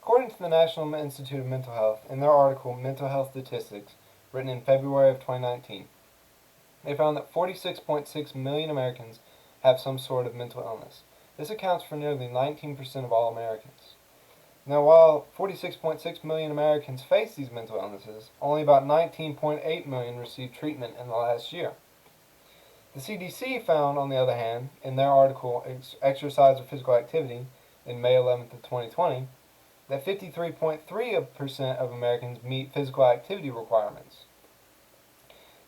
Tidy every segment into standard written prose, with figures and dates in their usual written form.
According to the National Institute of Mental Health, in their article Mental Health Statistics, written in February of 2019, they found that 46.6 million Americans have some sort of mental illness. This accounts for nearly 19% of all Americans. Now, while 46.6 million Americans face these mental illnesses, only about 19.8 million received treatment in the last year. The CDC found, on the other hand, in their article Exercise or Physical Activity in May 11th of 2020, that 53.3% of Americans meet physical activity requirements.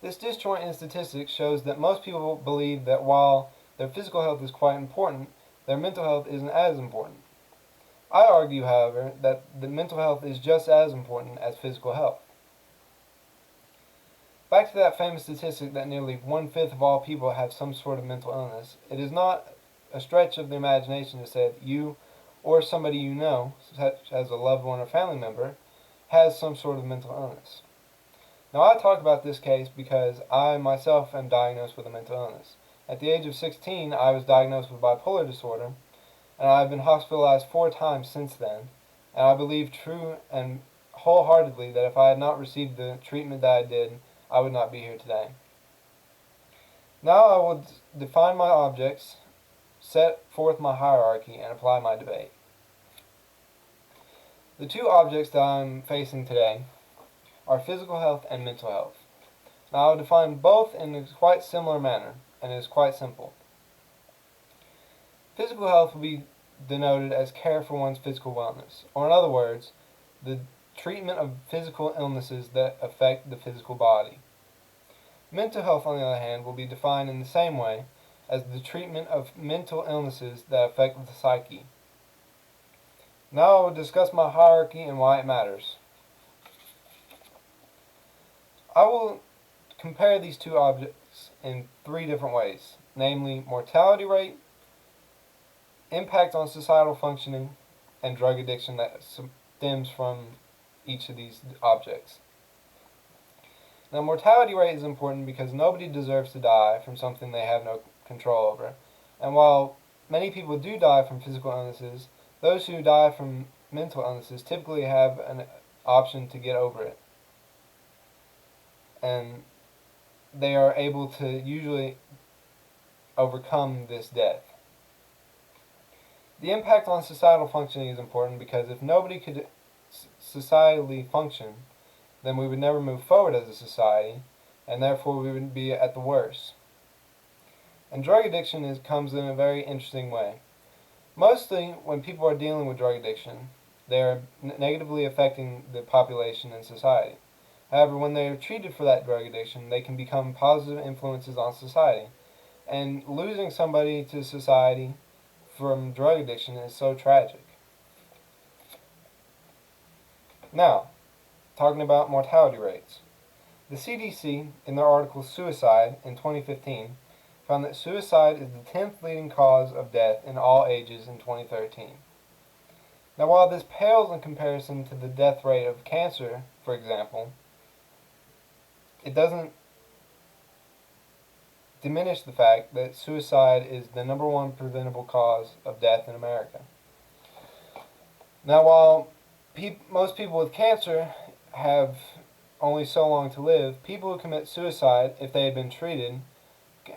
This disjoint in statistics shows that most people believe that while their physical health is quite important, their mental health isn't as important. I argue, however, that the mental health is just as important as physical health. Back to that famous statistic that nearly 1/5 of all people have some sort of mental illness, it is not a stretch of the imagination to say that you or somebody you know, such as a loved one or family member, has some sort of mental illness. Now, I talk about this case because I myself am diagnosed with a mental illness. At the age of 16, I was diagnosed with bipolar disorder, and I've been hospitalized 4 times since then, and I believe true and wholeheartedly that if I had not received the treatment that I did, I would not be here today. Now I will define my objects, set forth my hierarchy, and apply my debate. The 2 objects that I'm facing today are physical health and mental health. Now I will define both in a quite similar manner, and it is quite simple. Physical health will be denoted as care for one's physical wellness, or in other words, the treatment of physical illnesses that affect the physical body. Mental health, on the other hand, will be defined in the same way as the treatment of mental illnesses that affect the psyche. Now I will discuss my hierarchy and why it matters. I will compare these 2 objects in 3 different ways, namely mortality rate, impact on societal functioning, and drug addiction that stems from each of these objects. Now, mortality rate is important because nobody deserves to die from something they have no control over. And while many people do die from physical illnesses, those who die from mental illnesses typically have an option to get over it. And they are able to usually overcome this death. The impact on societal functioning is important because if nobody could societally function, then we would never move forward as a society, and therefore we would be at the worst. And drug addiction comes in a very interesting way. Mostly, when people are dealing with drug addiction, they are negatively affecting the population and society. However, when they are treated for that drug addiction, they can become positive influences on society. And losing somebody to society from drug addiction is so tragic. Now, talking about mortality rates. The CDC, in their article Suicide in 2015, found that suicide is the 10th leading cause of death in all ages in 2013. Now, while this pales in comparison to the death rate of cancer, for example, it doesn't diminish the fact that suicide is the #1 preventable cause of death in America. Now, while most people with cancer have only so long to live, people who commit suicide, if they had been treated,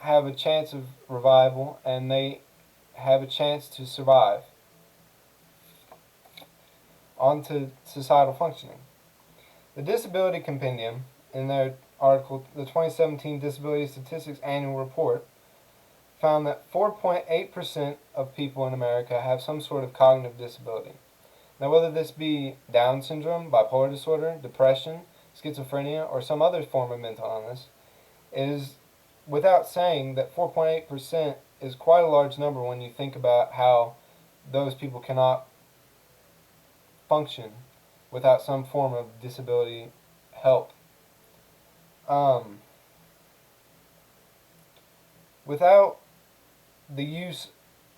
have a chance of revival and they have a chance to survive. On to societal functioning. The Disability Compendium, in their article, the 2017 Disability Statistics Annual Report, found that 4.8% of people in America have some sort of cognitive disability. Now, whether this be Down syndrome, bipolar disorder, depression, schizophrenia, or some other form of mental illness, it is without saying that 4.8% is quite a large number when you think about how those people cannot function without some form of disability help. Without the use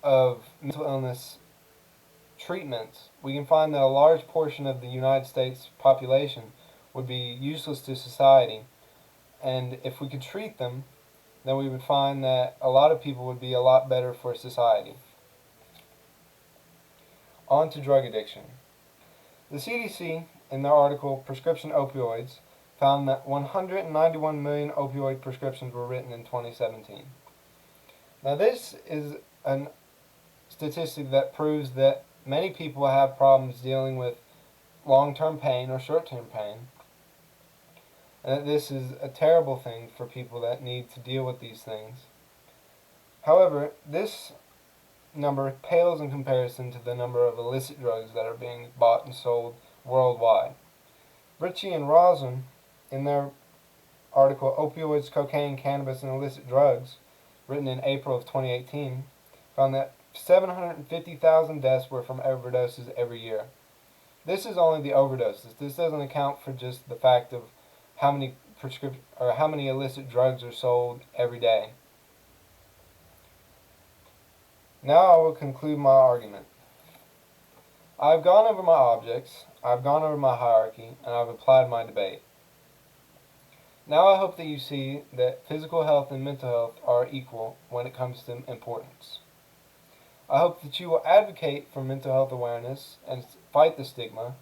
of mental illness treatments, we can find that a large portion of the United States population would be useless to society, and if we could treat them, then we would find that a lot of people would be a lot better for society. On to drug addiction. The CDC, in their article Prescription Opioids, found that 191 million opioid prescriptions were written in 2017. Now, this is a statistic that proves that many people have problems dealing with long-term pain or short-term pain, and that this is a terrible thing for people that need to deal with these things. However, this number pales in comparison to the number of illicit drugs that are being bought and sold worldwide. Ritchie and Rosen, in their article Opioids, Cocaine, Cannabis, and Illicit Drugs, written in April of 2018, found that 750,000 deaths were from overdoses every year. This is only the overdoses. This doesn't account for just the fact of how many illicit drugs are sold every day. Now I will conclude my argument. I've gone over my objects, I've gone over my hierarchy, and I've applied my debate. Now I hope that you see that physical health and mental health are equal when it comes to importance. I hope that you will advocate for mental health awareness and fight the stigma,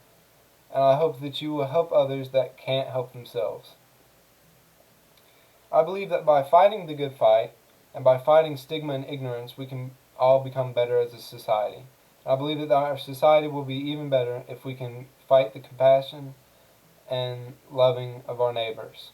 and I hope that you will help others that can't help themselves. I believe that by fighting the good fight, and by fighting stigma and ignorance, we can all become better as a society. I believe that our society will be even better if we can fight the compassion and loving of our neighbors.